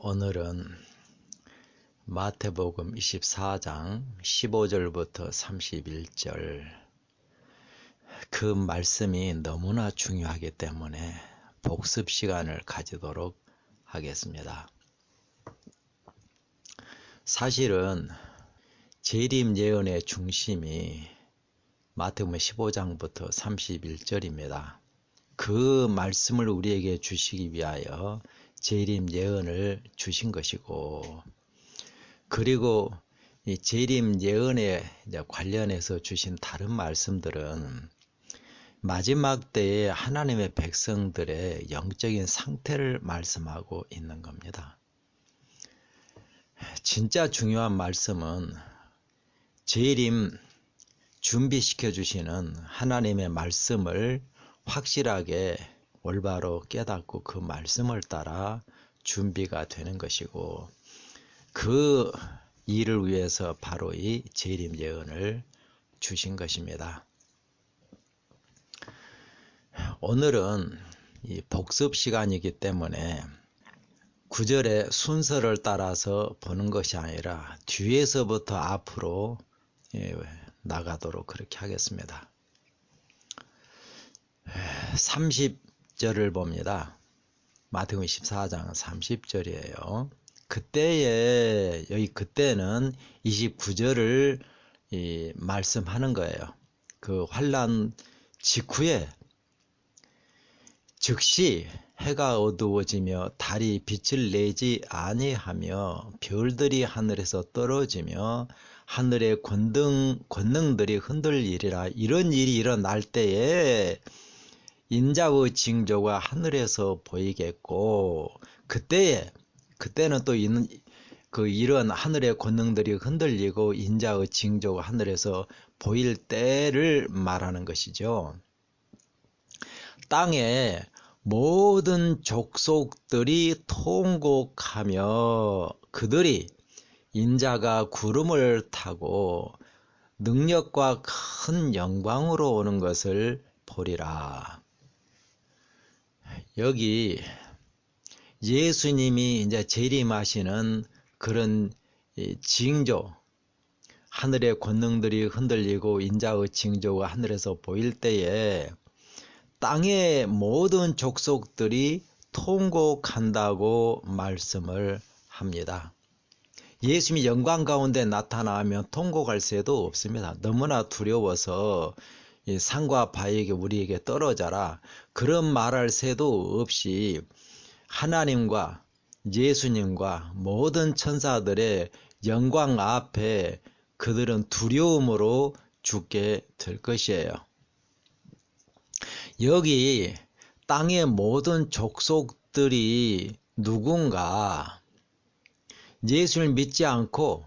오늘은 마태복음 24장 15절부터 31절 그 말씀이 너무나 중요하기 때문에 복습 시간을 가지도록 하겠습니다. 사실은 재림 예언의 중심이 마태복음 15장부터 31절입니다. 그 말씀을 우리에게 주시기 위하여 재림 예언을 주신 것이고, 그리고 이 재림 예언에 관련해서 주신 다른 말씀들은 마지막 때에 하나님의 백성들의 영적인 상태를 말씀하고 있는 겁니다. 진짜 중요한 말씀은 재림 준비시켜 주시는 하나님의 말씀을 확실하게 올바로 깨닫고 그 말씀을 따라 준비가 되는 것이고, 그 일을 위해서 바로 이 재림 예언을 주신 것입니다. 오늘은 이 복습 시간이기 때문에 구절의 순서를 따라서 보는 것이 아니라 뒤에서부터 앞으로 나가도록 그렇게 하겠습니다. 30절을 봅니다. 마태복음 24장 30절이에요. 그때는 29절을 말씀하는 거예요. 그 환난 직후에 즉시 해가 어두워지며 달이 빛을 내지 아니하며 별들이 하늘에서 떨어지며 하늘의 권능들이 흔들리리라. 이런 일이 일어날 때에 인자의 징조가 하늘에서 보이겠고, 그때는 또 이런 하늘의 권능들이 흔들리고 인자의 징조가 하늘에서 보일 때를 말하는 것이죠. 땅에 모든 족속들이 통곡하며 그들이 인자가 구름을 타고 능력과 큰 영광으로 오는 것을 보리라. 여기 예수님이 이제 재림하시는 그런 징조, 하늘의 권능들이 흔들리고 인자의 징조가 하늘에서 보일 때에 땅의 모든 족속들이 통곡한다고 말씀을 합니다. 예수님이 영광 가운데 나타나면 통곡할 새도 없습니다. 너무나 두려워서 산과 바위에게 우리에게 떨어져라, 그런 말할 새도 없이 하나님과 예수님과 모든 천사들의 영광 앞에 그들은 두려움으로 죽게 될 것이에요. 여기 땅의 모든 족속들이 누군가 예수를 믿지 않고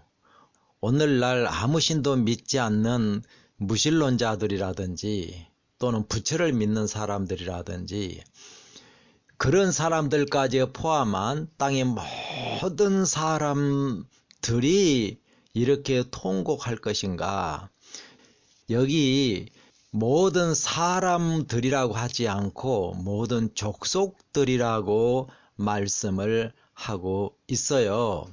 오늘날 아무 신도 믿지 않는 무신론자들이라든지 또는 부처를 믿는 사람들이라든지 그런 사람들까지 포함한 땅의 모든 사람들이 이렇게 통곡할 것인가? 여기 모든 사람들이라고 하지 않고 모든 족속들이라고 말씀을 하고 있어요.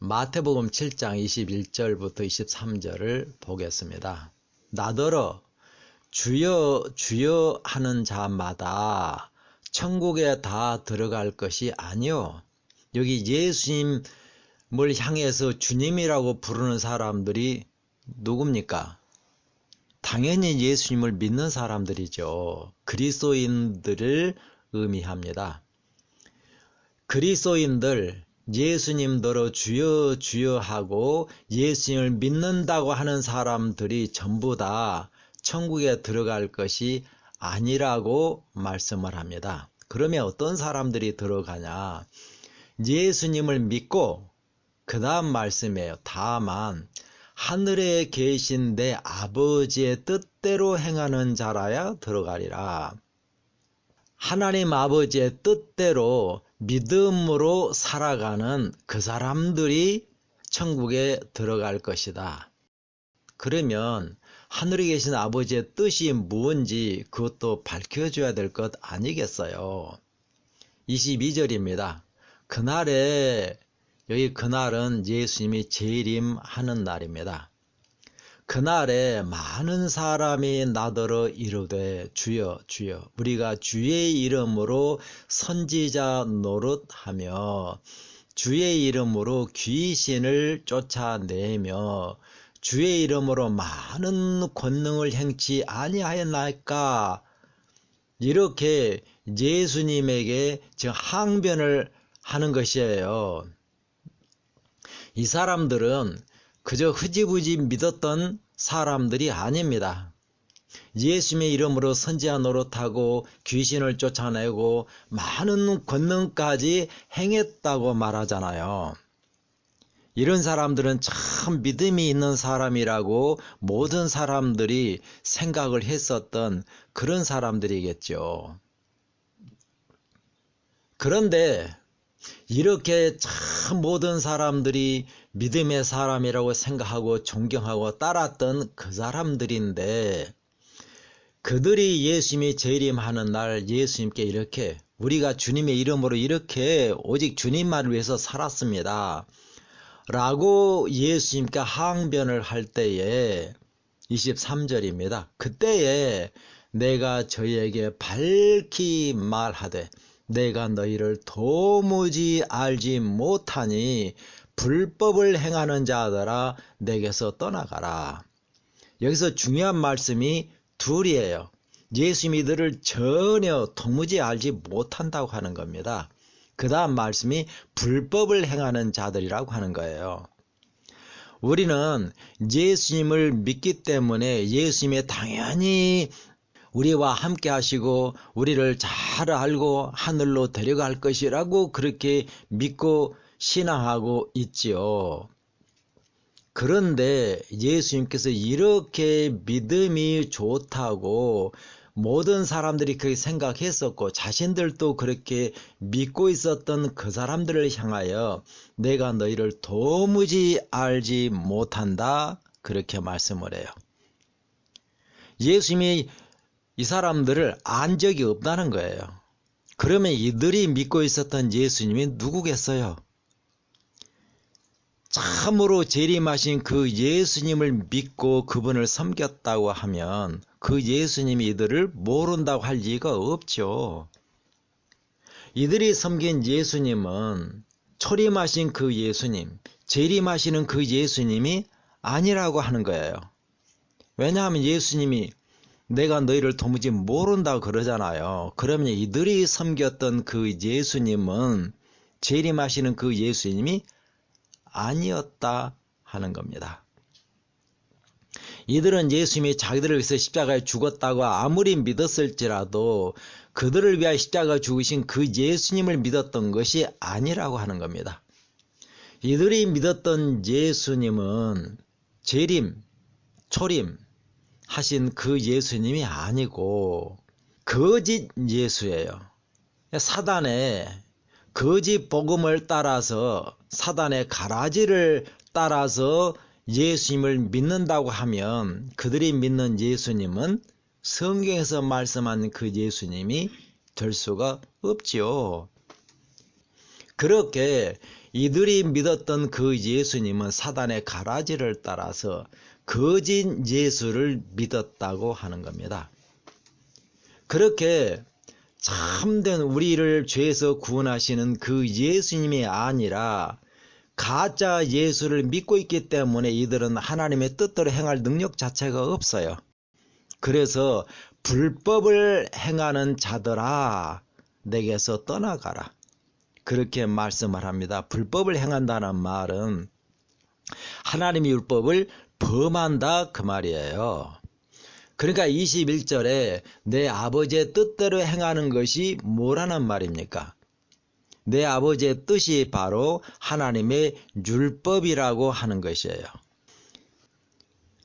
마태복음 7장 21절부터 23절을 보겠습니다. 나더러 주여 주여 하는 자마다 천국에 다 들어갈 것이 아니요. 여기 예수님을 향해서 주님이라고 부르는 사람들이 누굽니까? 당연히 예수님을 믿는 사람들이죠. 그리스도인들을 의미합니다. 그리스도인들, 예수님더러 주여 주여 하고 예수님을 믿는다고 하는 사람들이 전부 다 천국에 들어갈 것이 아니라고 말씀을 합니다. 그러면 어떤 사람들이 들어가냐? 예수님을 믿고 그 다음 말씀이에요. 다만 하늘에 계신 내 아버지의 뜻대로 행하는 자라야 들어가리라. 하나님 아버지의 뜻대로 믿음으로 살아가는 그 사람들이 천국에 들어갈 것이다. 그러면 하늘에 계신 아버지의 뜻이 무엇인지 그것도 밝혀줘야 될 것 아니겠어요. 22절입니다. 그날에 그날은 예수님이 재림하는 날입니다. 그날에 많은 사람이 나더러 이르되 주여 주여 우리가 주의 이름으로 선지자 노릇하며 주의 이름으로 귀신을 쫓아내며 주의 이름으로 많은 권능을 행치 아니하였나이까? 이렇게 예수님에게 지금 항변을 하는 것이에요. 이 사람들은 그저 흐지부지 믿었던 사람들이 아닙니다. 예수님의 이름으로 선지자 노릇하고 귀신을 쫓아내고 많은 권능까지 행했다고 말하잖아요. 이런 사람들은 참 믿음이 있는 사람이라고 모든 사람들이 생각을 했었던 그런 사람들이겠죠. 그런데 이렇게 참 모든 사람들이 믿음의 사람이라고 생각하고 존경하고 따랐던 그 사람들인데 그들이 예수님이 재림하는 날 예수님께 이렇게 우리가 주님의 이름으로 이렇게 오직 주님만을 위해서 살았습니다 라고 예수님께 항변을 할 때에 23절입니다. 그때에 내가 저희에게 밝히 말하되 내가 너희를 도무지 알지 못하니 불법을 행하는 자들아 내게서 떠나가라. 여기서 중요한 말씀이 둘이에요. 예수님이 너를 전혀 도무지 알지 못한다고 하는 겁니다. 그 다음 말씀이 불법을 행하는 자들이라고 하는 거예요. 우리는 예수님을 믿기 때문에 예수님이 당연히 우리와 함께 하시고 우리를 잘 알고 하늘로 데려갈 것이라고 그렇게 믿고 신앙하고 있지요. 그런데 예수님께서 이렇게 믿음이 좋다고 모든 사람들이 그렇게 생각했었고 자신들도 그렇게 믿고 있었던 그 사람들을 향하여 내가 너희를 도무지 알지 못한다 그렇게 말씀을 해요. 예수님이 이 사람들을 안 적이 없다는 거예요. 그러면 이들이 믿고 있었던 예수님이 누구겠어요? 참으로 재림하신 그 예수님을 믿고 그분을 섬겼다고 하면 그 예수님이 이들을 모른다고 할 리가 없죠. 이들이 섬긴 예수님은 초림하신 그 예수님, 재림하시는 그 예수님이 아니라고 하는 거예요. 왜냐하면 예수님이 내가 너희를 도무지 모른다고 그러잖아요. 그러면 이들이 섬겼던 그 예수님은 재림하시는 그 예수님이 아니었다 하는 겁니다. 이들은 예수님이 자기들을 위해서 십자가에 죽었다고 아무리 믿었을지라도 그들을 위하여 십자가 죽으신 그 예수님을 믿었던 것이 아니라고 하는 겁니다. 이들이 믿었던 예수님은 재림, 초림 하신 그 예수님이 아니고 거짓 예수예요. 사단의 거짓 복음을 따라서 사단의 가라지를 따라서 예수님을 믿는다고 하면 그들이 믿는 예수님은 성경에서 말씀한 그 예수님이 될 수가 없지요. 그렇게 이들이 믿었던 그 예수님은 사단의 가라지를 따라서 거짓 예수를 믿었다고 하는 겁니다. 그렇게 참된 우리를 죄에서 구원하시는 그 예수님이 아니라 가짜 예수를 믿고 있기 때문에 이들은 하나님의 뜻대로 행할 능력 자체가 없어요. 그래서 불법을 행하는 자들아 내게서 떠나가라 그렇게 말씀을 합니다. 불법을 행한다는 말은 하나님의 율법을 범한다 그 말이에요. 그러니까 21절에 내 아버지의 뜻대로 행하는 것이 뭐라는 말입니까? 내 아버지의 뜻이 바로 하나님의 율법이라고 하는 것이에요.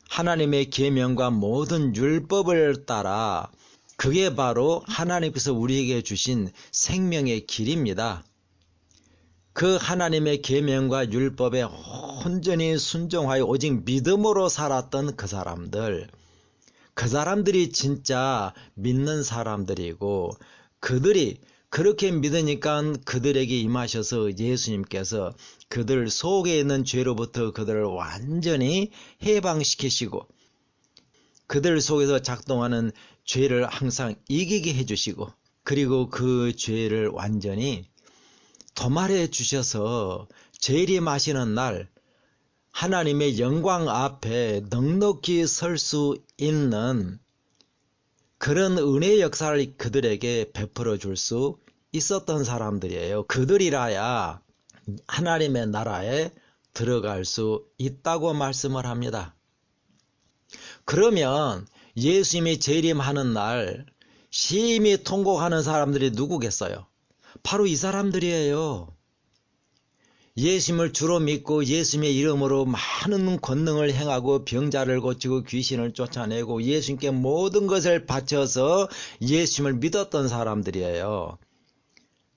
하나님의 계명과 모든 율법을 따라 그게 바로 하나님께서 우리에게 주신 생명의 길입니다. 그 하나님의 계명과 율법에 온전히 순종하여 오직 믿음으로 살았던 그 사람들이 진짜 믿는 사람들이고 그들이 그렇게 믿으니까 그들에게 임하셔서 예수님께서 그들 속에 있는 죄로부터 그들을 완전히 해방시키시고 그들 속에서 작동하는 죄를 항상 이기게 해주시고 그리고 그 죄를 완전히 도말해 주셔서 재림하시는 날 하나님의 영광 앞에 넉넉히 설 수 있는 그런 은혜의 역사를 그들에게 베풀어 줄 수 있었던 사람들이에요. 그들이라야 하나님의 나라에 들어갈 수 있다고 말씀을 합니다. 그러면 예수님이 재림하는 날 심히 통곡하는 사람들이 누구겠어요? 바로 이 사람들이에요. 예수님을 주로 믿고 예수님의 이름으로 많은 권능을 행하고 병자를 고치고 귀신을 쫓아내고 예수님께 모든 것을 바쳐서 예수님을 믿었던 사람들이에요.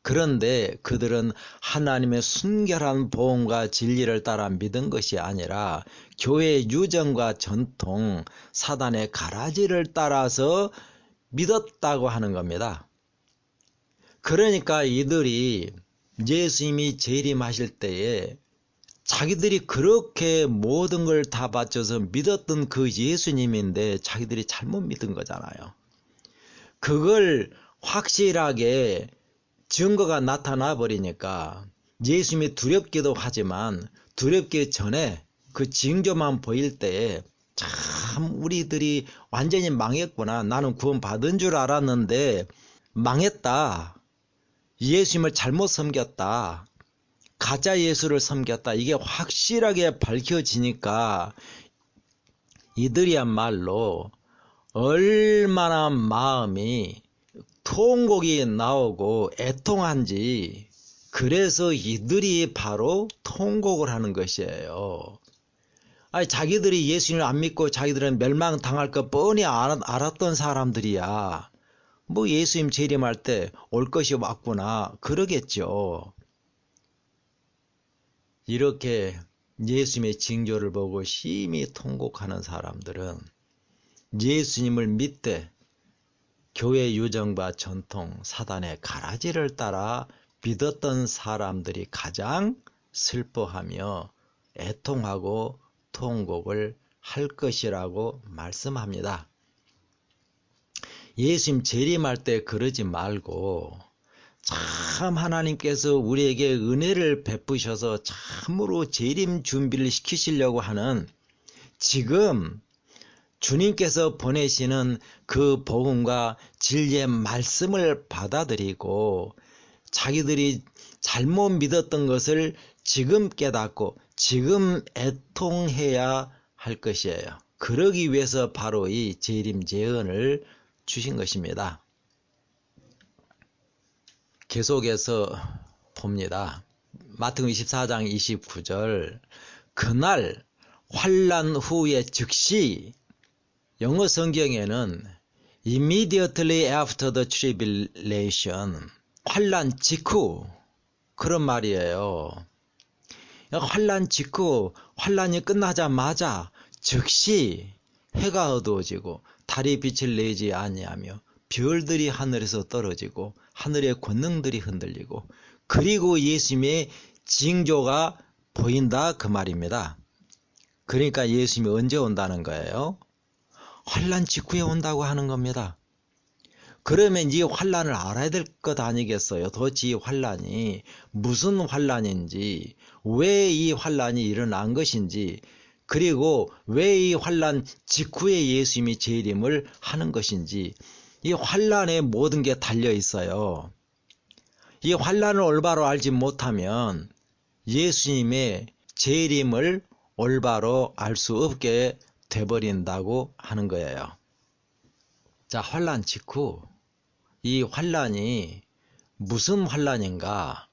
그런데 그들은 하나님의 순결한 보험과 진리를 따라 믿은 것이 아니라 교회의 유정과 전통, 사단의 가라지를 따라서 믿었다고 하는 겁니다. 그러니까 이들이 예수님이 재림하실 때에 자기들이 그렇게 모든 걸 다 바쳐서 믿었던 그 예수님인데 자기들이 잘못 믿은 거잖아요. 그걸 확실하게 증거가 나타나 버리니까 예수님이 두렵기도 하지만 두렵기 전에 그 징조만 보일 때에 참 우리들이 완전히 망했구나. 나는 구원 받은 줄 알았는데 망했다. 예수님을 잘못 섬겼다. 가짜 예수를 섬겼다. 이게 확실하게 밝혀지니까 이들이야말로 얼마나 마음이 통곡이 나오고 애통한지 그래서 이들이 바로 통곡을 하는 것이에요. 아니, 자기들이 예수님을 안 믿고 자기들은 멸망당할 거 뻔히 알았던 사람들이야. 뭐 예수님 재림할 때 올 것이 왔구나 그러겠죠. 이렇게 예수님의 징조를 보고 심히 통곡하는 사람들은 예수님을 믿되 교회 유정과 전통, 사단의 가라지를 따라 믿었던 사람들이 가장 슬퍼하며 애통하고 통곡을 할 것이라고 말씀합니다. 예수님 재림할 때 그러지 말고 참 하나님께서 우리에게 은혜를 베푸셔서 참으로 재림 준비를 시키시려고 하는 지금 주님께서 보내시는 그 복음과 진리의 말씀을 받아들이고 자기들이 잘못 믿었던 것을 지금 깨닫고 지금 애통해야 할 것이에요. 그러기 위해서 바로 이 재림 제언을 주신 것입니다. 계속해서 봅니다. 마태복음 24장 29절 그날 환난 후에 즉시 영어 성경에는 immediately after the tribulation 환난 직후 그런 말이에요. 환난 직후 환난이 끝나자마자 즉시 해가 어두워지고 달이 빛을 내지 아니하며 별들이 하늘에서 떨어지고 하늘의 권능들이 흔들리고 그리고 예수님의 징조가 보인다 그 말입니다. 그러니까 예수님이 언제 온다는 거예요? 환난 직후에 온다고 하는 겁니다. 그러면 이 환난을 알아야 될 것 아니겠어요? 도대체 이 환난이 무슨 환난인지 왜 이 환난이 일어난 것인지 그리고 왜 이 환난 직후에 예수님이 재림을 하는 것인지 이 환난에 모든 게 달려 있어요. 이 환난을 올바로 알지 못하면 예수님의 재림을 올바로 알 수 없게 돼버린다고 하는 거예요. 자, 환난 직후 이 환난이 무슨 환난인가?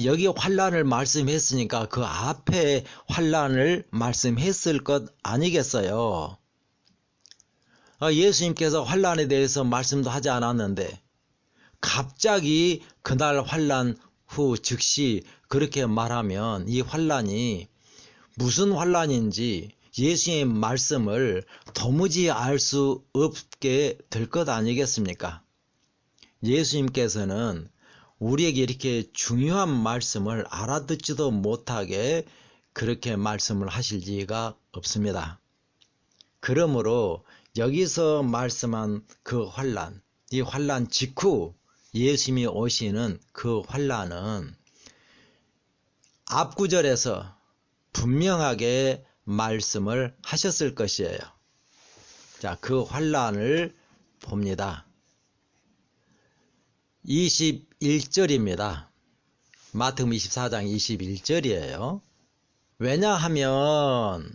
여기 환난을 말씀했으니까 그 앞에 환난을 말씀했을 것 아니겠어요? 예수님께서 환난에 대해서 말씀도 하지 않았는데 갑자기 그날 환난 후 즉시 그렇게 말하면 이 환난이 무슨 환난인지 예수님의 말씀을 도무지 알 수 없게 될 것 아니겠습니까? 예수님께서는 우리에게 이렇게 중요한 말씀을 알아듣지도 못하게 그렇게 말씀을 하실 리가 없습니다. 그러므로 여기서 말씀한 그 환난, 이 환난 직후 예수님이 오시는 그 환난은 앞구절에서 분명하게 말씀을 하셨을 것이에요. 자, 그 환난을 봅니다. 21절입니다. 마태복음 24장 21절이에요. 왜냐하면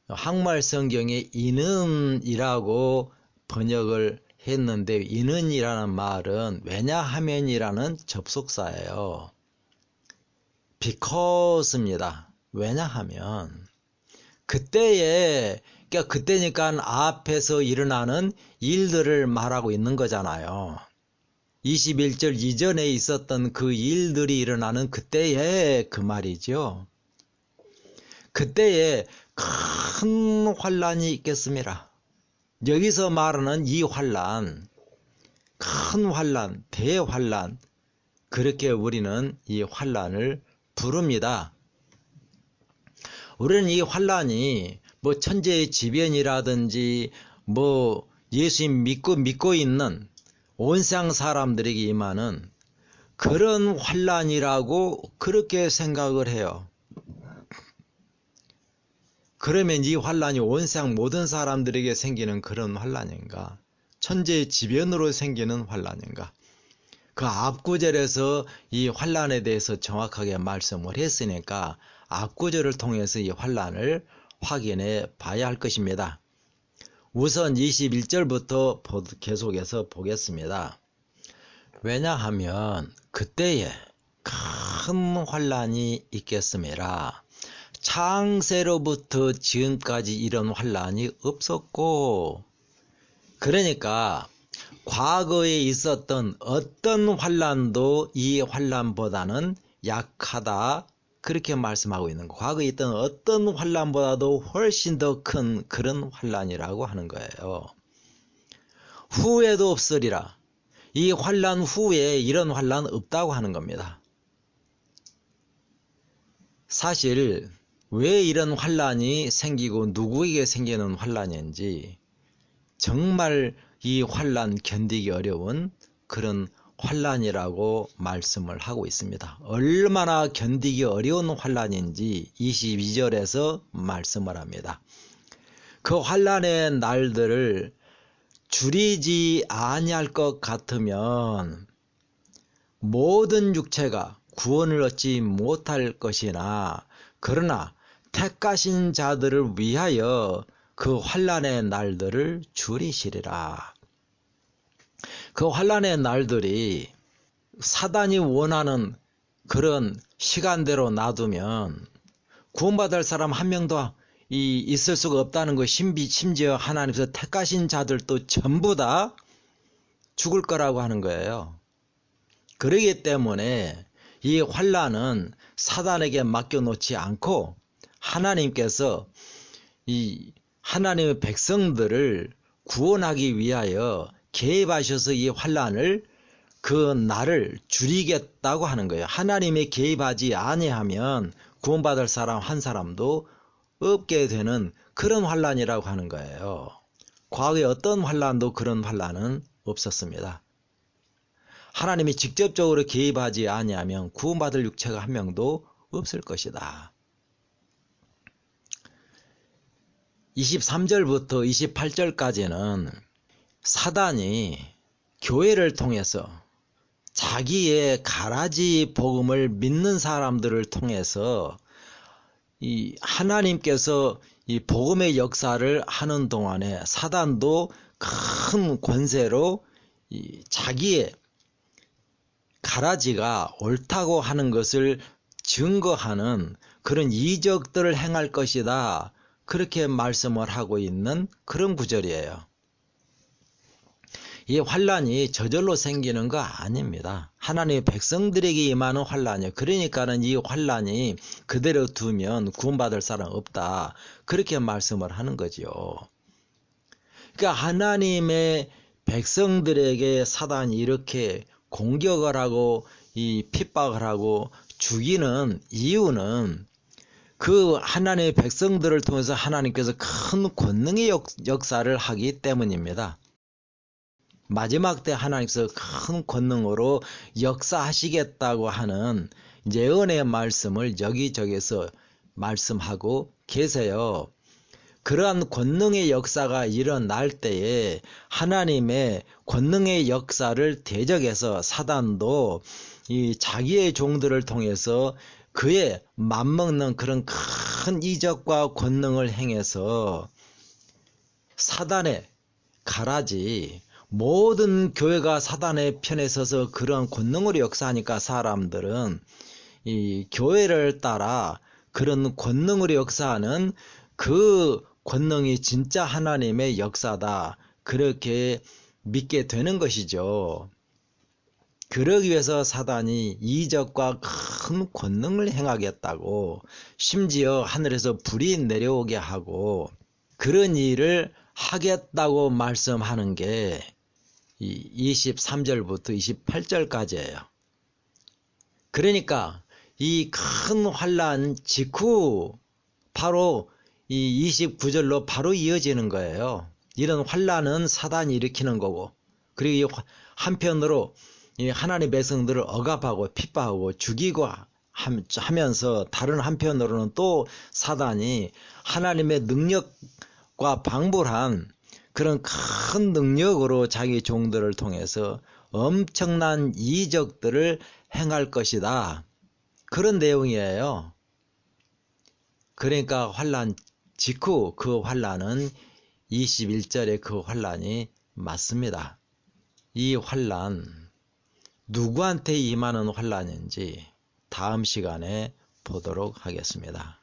한국말 성경에 이는이라고 번역을 했는데, 이는이라는 말은 왜냐하면이라는 접속사예요. because입니다. 왜냐하면 그때니까 앞에서 일어나는 일들을 말하고 있는 거잖아요. 21절 이전에 있었던 그 일들이 일어나는 그때에 그 말이죠. 그때에 큰 환난이 있겠습니다. 여기서 말하는 이 환난, 큰 환난, 대환난, 그렇게 우리는 이 환난을 부릅니다. 우리는 이 환난이 뭐 천재지변이라든지 뭐 예수님 믿고 있는 온 세상 사람들에게 임하는 그런 환난이라고 그렇게 생각을 해요. 그러면 이 환난이 온 세상 모든 사람들에게 생기는 그런 환난인가? 천재지변으로 생기는 환난인가? 그 앞구절에서 이 환난에 대해서 정확하게 말씀을 했으니까 앞구절을 통해서 이 환난을 확인해 봐야 할 것입니다. 우선 21절부터 계속해서 보겠습니다. 왜냐하면 그때에 큰 환난이 있겠음이라. 창세로부터 지금까지 이런 환난이 없었고, 그러니까 과거에 있었던 어떤 환난도 이 환난보다는 약하다, 그렇게 말씀하고 있는 거. 과거에 있던 어떤 환난보다도 훨씬 더 큰 그런 환난이라고 하는 거예요. 후에도 없으리라. 이 환난 후에 이런 환난 없다고 하는 겁니다. 사실 왜 이런 환난이 생기고 누구에게 생기는 환난인지 정말 이 환난 견디기 어려운 그런 환난이라고 말씀을 하고 있습니다. 얼마나 견디기 어려운 환난인지 22절에서 말씀을 합니다. 그 환난의 날들을 줄이지 아니할 것 같으면 모든 육체가 구원을 얻지 못할 것이나, 그러나 택하신 자들을 위하여 그 환난의 날들을 줄이시리라. 그 환난의 날들이 사단이 원하는 그런 시간대로 놔두면 구원받을 사람 한 명도 있을 수가 없다는 거, 심지어 하나님께서 택하신 자들도 전부 다 죽을 거라고 하는 거예요. 그러기 때문에 이 환난은 사단에게 맡겨놓지 않고 하나님께서 이 하나님의 백성들을 구원하기 위하여 개입하셔서 이 환난을, 그 날을 줄이겠다고 하는 거예요. 하나님이 개입하지 아니하면 구원받을 사람 한 사람도 없게 되는 그런 환난이라고 하는 거예요. 과거에 어떤 환난도 그런 환난은 없었습니다. 하나님이 직접적으로 개입하지 아니하면 구원받을 육체가 한 명도 없을 것이다. 23절부터 28절까지는 사단이 교회를 통해서 자기의 가라지 복음을 믿는 사람들을 통해서 이 하나님께서 이 복음의 역사를 하는 동안에 사단도 큰 권세로 이 자기의 가라지가 옳다고 하는 것을 증거하는 그런 이적들을 행할 것이다, 그렇게 말씀을 하고 있는 그런 구절이에요. 이 환난이 저절로 생기는 거 아닙니다. 하나님의 백성들에게 임하는 환난이에요. 그러니까는 이 환난이 그대로 두면 구원받을 사람 없다, 그렇게 말씀을 하는 거지요. 그러니까 하나님의 백성들에게 사단이 이렇게 공격을 하고 이 핍박을 하고 죽이는 이유는 그 하나님의 백성들을 통해서 하나님께서 큰 권능의 역사를 하기 때문입니다. 마지막 때 하나님께서 큰 권능으로 역사하시겠다고 하는 예언의 말씀을 여기저기서 말씀하고 계세요. 그러한 권능의 역사가 일어날 때에 하나님의 권능의 역사를 대적해서 사단도 이 자기의 종들을 통해서 그에 맞먹는 그런 큰 이적과 권능을 행해서 사단의 가라지, 모든 교회가 사단의 편에 서서 그런 권능으로 역사하니까 사람들은 이 교회를 따라 그런 권능으로 역사하는 그 권능이 진짜 하나님의 역사다, 그렇게 믿게 되는 것이죠. 그러기 위해서 사단이 이적과 큰 권능을 행하겠다고, 심지어 하늘에서 불이 내려오게 하고 그런 일을 하겠다고 말씀하는 게 23절부터 28절까지예요. 그러니까 이 큰 환난 직후 바로 이 29절로 바로 이어지는 거예요. 이런 환난은 사단이 일으키는 거고, 그리고 한편으로 이 하나님의 백성들을 억압하고 핍박하고 죽이고 하면서 다른 한편으로는 또 사단이 하나님의 능력과 방불한 그런 큰 능력으로 자기 종들을 통해서 엄청난 이적들을 행할 것이다, 그런 내용이에요. 그러니까 환난 직후 그 환난은 21절의 그 환난이 맞습니다. 이 환난 누구한테 임하는 환난인지 다음 시간에 보도록 하겠습니다.